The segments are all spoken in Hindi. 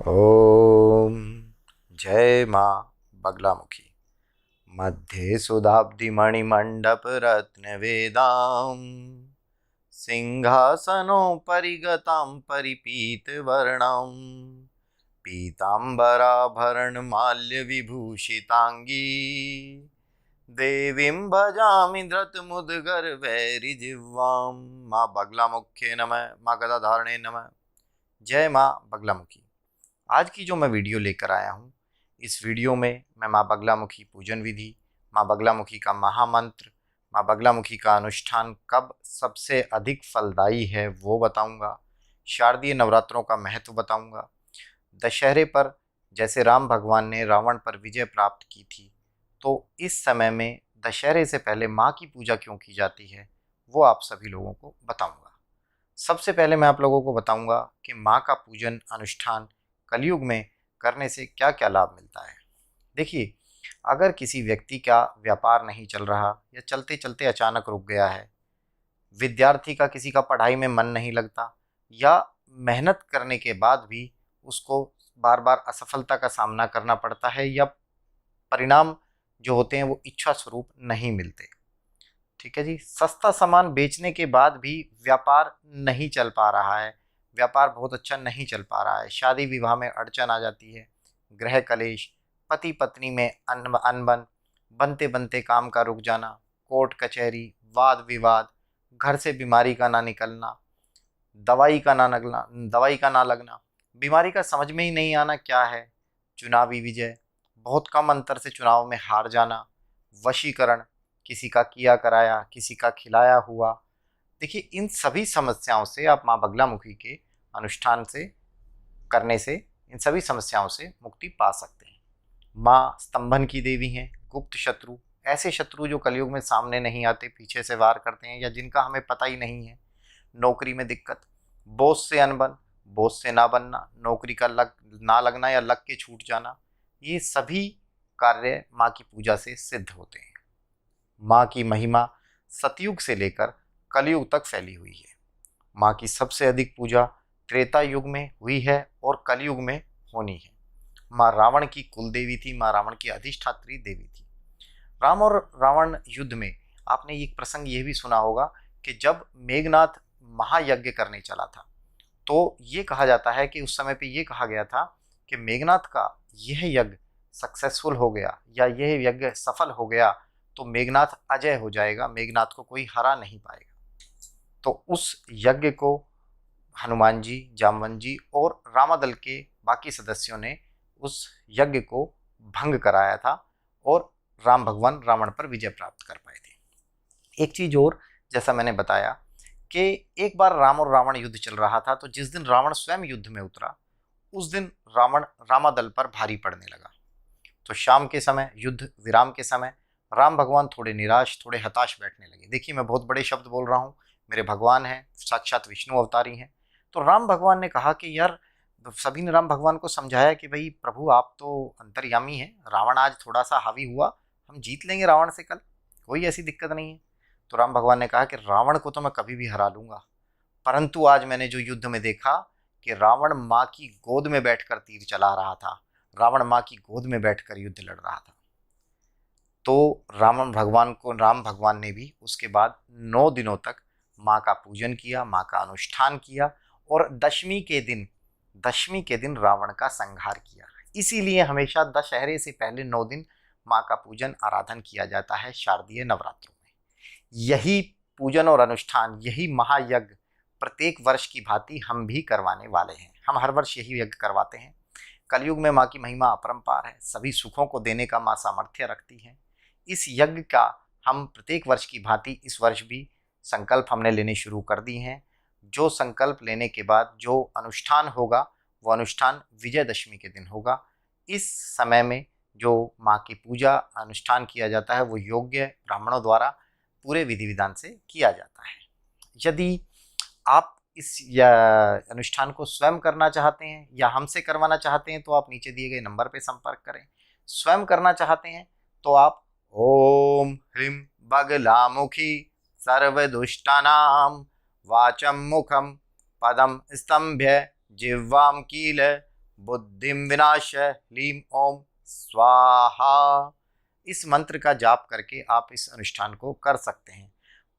ओम जय माँ बगलामुखी। मध्ये सुधाब्धि मणिमंडप रत्न वेदाम सिंहासनोपरि गतां परिपीत वर्णम पीतांबराभरण माल्य विभूषितांगी देवीं भजामि धृतमुद्गर वैरिजिह्वाम। माँ बगलामुख्ये नमः, माँ गदाधारणे नमः। जय माँ बगलामुखी। आज की जो मैं वीडियो लेकर आया हूँ, इस वीडियो में मैं माँ बगलामुखी पूजन विधि, माँ बगलामुखी का महामंत्र, माँ बगलामुखी का अनुष्ठान कब सबसे अधिक फलदायी है वो बताऊंगा। शारदीय नवरात्रों का महत्व बताऊंगा। दशहरे पर जैसे राम भगवान ने रावण पर विजय प्राप्त की थी, तो इस समय में दशहरे से पहले माँ की पूजा क्यों की जाती है वो आप सभी लोगों को बताऊंगा। सबसे पहले मैं आप लोगों को बताऊंगा कि माँ का पूजन अनुष्ठान कलयुग में करने से क्या क्या लाभ मिलता है। देखिए, अगर किसी व्यक्ति का व्यापार नहीं चल रहा या चलते चलते अचानक रुक गया है, विद्यार्थी का किसी का पढ़ाई में मन नहीं लगता, या मेहनत करने के बाद भी उसको बार बार असफलता का सामना करना पड़ता है, या परिणाम जो होते हैं वो इच्छा स्वरूप नहीं मिलते। ठीक है जी, सस्ता सामान बेचने के बाद भी व्यापार नहीं चल पा रहा है, व्यापार बहुत अच्छा नहीं चल पा रहा है, शादी विवाह में अड़चन आ जाती है, गृह कलेश, पति पत्नी में अनबन, बनते बनते काम का रुक जाना, कोर्ट कचहरी, वाद विवाद, घर से बीमारी का ना निकलना, दवाई का ना लगना, बीमारी का समझ में ही नहीं आना क्या है, चुनावी विजय, बहुत कम अंतर से चुनाव में हार जाना, वशीकरण, किसी का किया कराया, किसी का खिलाया हुआ। देखिए, इन सभी समस्याओं से आप माँ बगलामुखी के अनुष्ठान से करने से इन सभी समस्याओं से मुक्ति पा सकते हैं। माँ स्तंभन की देवी हैं। गुप्त शत्रु, ऐसे शत्रु जो कलयुग में सामने नहीं आते, पीछे से वार करते हैं या जिनका हमें पता ही नहीं है। नौकरी में दिक्कत, बॉस से अनबन, बॉस से ना बनना, नौकरी का लग ना लगना या लग के छूट जाना, ये सभी कार्य माँ की पूजा से सिद्ध होते हैं। माँ की महिमा सतयुग से लेकर कलयुग तक फैली हुई है। माँ की सबसे अधिक पूजा त्रेता युग में हुई है और कलयुग में होनी है। माँ रावण की कुल देवी थी, माँ रावण की अधिष्ठात्री देवी थी। राम और रावण युद्ध में आपने एक प्रसंग ये भी सुना होगा कि जब मेघनाथ महायज्ञ करने चला था, तो ये कहा जाता है कि उस समय पे ये कहा गया था कि मेघनाथ का यह यज्ञ सक्सेसफुल हो गया या यह यज्ञ सफल हो गया तो मेघनाथ अजय हो जाएगा, मेघनाथ को कोई हरा नहीं पाएगा। तो उस यज्ञ को हनुमान जी, जामवंत जी और रामादल के बाकी सदस्यों ने उस यज्ञ को भंग कराया था और राम भगवान रावण पर विजय प्राप्त कर पाए थे। एक चीज और, जैसा मैंने बताया कि एक बार राम और रावण युद्ध चल रहा था, तो जिस दिन रावण स्वयं युद्ध में उतरा उस दिन रावण रामादल पर भारी पड़ने लगा। तो शाम के समय, युद्ध विराम के समय, राम भगवान थोड़े निराश, थोड़े हताश बैठने लगे। देखिए, मैं बहुत बड़े शब्द बोल रहा हूँ, मेरे भगवान हैं, साक्षात विष्णु अवतारी हैं। तो राम भगवान ने कहा कि यार, सभी ने राम भगवान को समझाया कि भाई प्रभु आप तो अंतर्यामी हैं, रावण आज थोड़ा सा हावी हुआ, हम जीत लेंगे रावण से कल, कोई ऐसी दिक्कत नहीं है। तो राम भगवान ने कहा कि रावण को तो मैं कभी भी हरा लूंगा, परंतु आज मैंने जो युद्ध में देखा कि रावण माँ की गोद में बैठकर तीर चला रहा था, रावण माँ की गोद में बैठकर युद्ध लड़ रहा था। तो राम भगवान ने भी उसके बाद 9 दिनों तक माँ का पूजन किया, माँ का अनुष्ठान किया और दशमी के दिन रावण का संहार किया। इसीलिए हमेशा दशहरे से पहले 9 दिन माँ का पूजन आराधन किया जाता है शारदीय नवरात्रों में। यही पूजन और अनुष्ठान, यही महायज्ञ प्रत्येक वर्ष की भांति हम भी करवाने वाले हैं। हम हर वर्ष यही यज्ञ करवाते हैं। कलयुग में माँ की महिमा अपरंपार है, सभी सुखों को देने का माँ सामर्थ्य रखती है। इस यज्ञ का हम प्रत्येक वर्ष की भांति इस वर्ष भी संकल्प हमने लेने शुरू कर दिए हैं। जो संकल्प लेने के बाद जो अनुष्ठान होगा वो अनुष्ठान विजयदशमी के दिन होगा। इस समय में जो माँ की पूजा अनुष्ठान किया जाता है वो योग्य ब्राह्मणों द्वारा पूरे विधि विधान से किया जाता है। यदि आप इस या अनुष्ठान को स्वयं करना चाहते हैं या हमसे करवाना चाहते हैं तो आप नीचे दिए गए नंबर पर संपर्क करें। स्वयं करना चाहते हैं तो आप ओम ह्रीं बगलामुखी सर्वदुष्टानां वाचं मुखं पदं स्तंभ्य जिह्वां कील बुद्धिम विनाशय ह्लीं ओम स्वाहा। इस मंत्र का जाप करके आप इस अनुष्ठान को कर सकते हैं।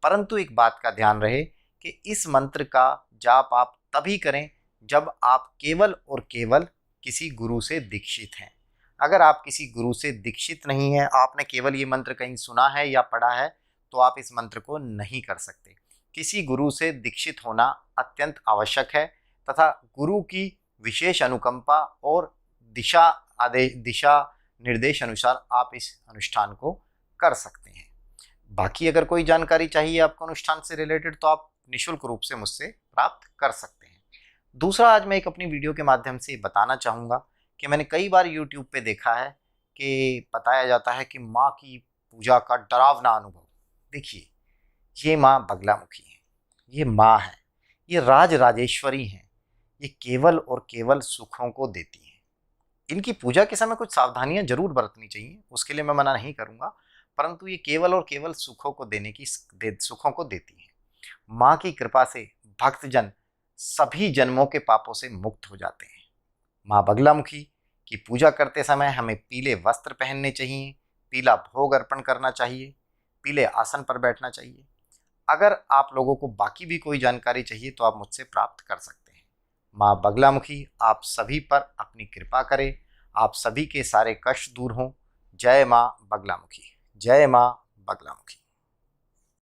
परंतु एक बात का ध्यान रहे कि इस मंत्र का जाप आप तभी करें जब आप केवल और केवल किसी गुरु से दीक्षित हैं। अगर आप किसी गुरु से दीक्षित नहीं हैं, आपने केवल ये मंत्र कहीं सुना है या पढ़ा है, तो आप इस मंत्र को नहीं कर सकते। किसी गुरु से दीक्षित होना अत्यंत आवश्यक है तथा गुरु की विशेष अनुकंपा और दिशा निर्देश अनुसार आप इस अनुष्ठान को कर सकते हैं। बाकी अगर कोई जानकारी चाहिए आपको अनुष्ठान से रिलेटेड, तो आप निःशुल्क रूप से मुझसे प्राप्त कर सकते हैं। दूसरा, आज मैं एक अपनी वीडियो के माध्यम से बताना चाहूँगा कि मैंने कई बार YouTube पे देखा है कि बताया जाता है कि माँ की पूजा का डरावना अनुभव। देखिए, ये माँ बगलामुखी है, ये माँ है, ये राज राजेश्वरी हैं, ये केवल और केवल सुखों को देती हैं। इनकी पूजा के समय कुछ सावधानियां जरूर बरतनी चाहिए, उसके लिए मैं मना नहीं करूंगा, परंतु ये केवल और केवल सुखों को देती हैं। माँ की कृपा से भक्तजन सभी जन्मों के पापों से मुक्त हो जाते हैं। माँ बगलामुखी की पूजा करते समय हमें पीले वस्त्र पहनने चाहिए, पीला भोग अर्पण करना चाहिए, पीले आसन पर बैठना चाहिए। अगर आप लोगों को बाकी भी कोई जानकारी चाहिए तो आप मुझसे प्राप्त कर सकते हैं। माँ बगलामुखी आप सभी पर अपनी कृपा करे, आप सभी के सारे कष्ट दूर हों। जय माँ बगलामुखी, जय माँ बगलामुखी।